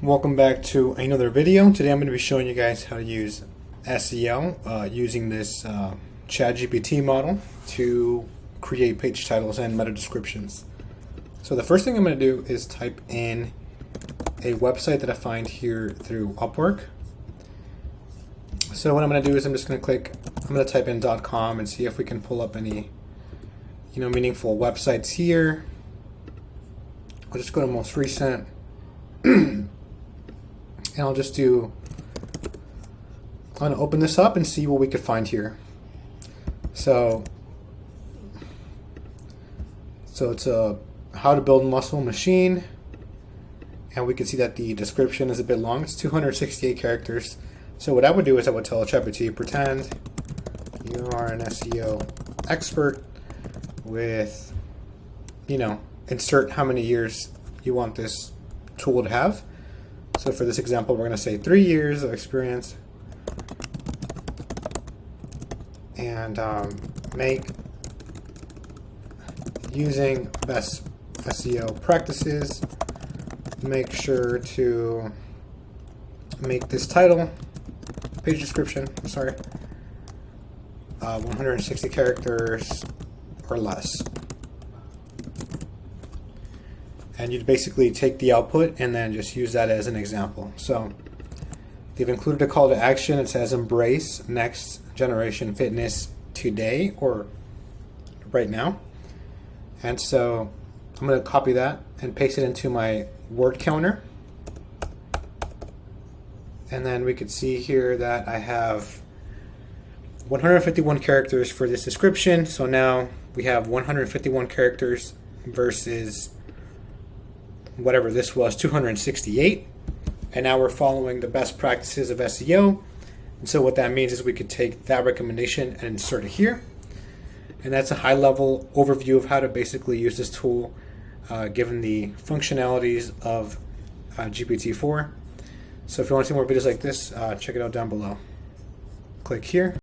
Welcome back to another video. Today I'm going to be showing you guys how to use SEO using this GPT model to create page titles and meta descriptions. So the first thing I'm going to do is type in a website that I find here through Upwork. So what I'm going to do is I'm just going to type in .com and see if we can pull up any meaningful websites here. I'll just go to most recent. And I'm going to open this up and see what we could find here. So it's a how to build muscle machine, and we can see that the description is a bit long. It's 268 characters. So what I would do is I would tell ChatGPT, pretend you are an SEO expert with, insert how many years you want this tool to have. So for this example, we're going to say 3 years of experience, and make using best SEO practices. Make sure to make this title, page description, 160 characters or less. And you'd basically take the output and then just use that as an example. So they've included a call to action. It says embrace next generation fitness today, or right now. And so I'm going to copy that and paste it into my word counter. And then we could see here that I have 151 characters for this description. So now we have 151 characters versus whatever this was, 268. And now we're following the best practices of SEO. And so what that means is we could take that recommendation and insert it here. And that's a high-level overview of how to basically use this tool given the functionalities of GPT-4. So if you want to see more videos like this, check it out down below. Click here.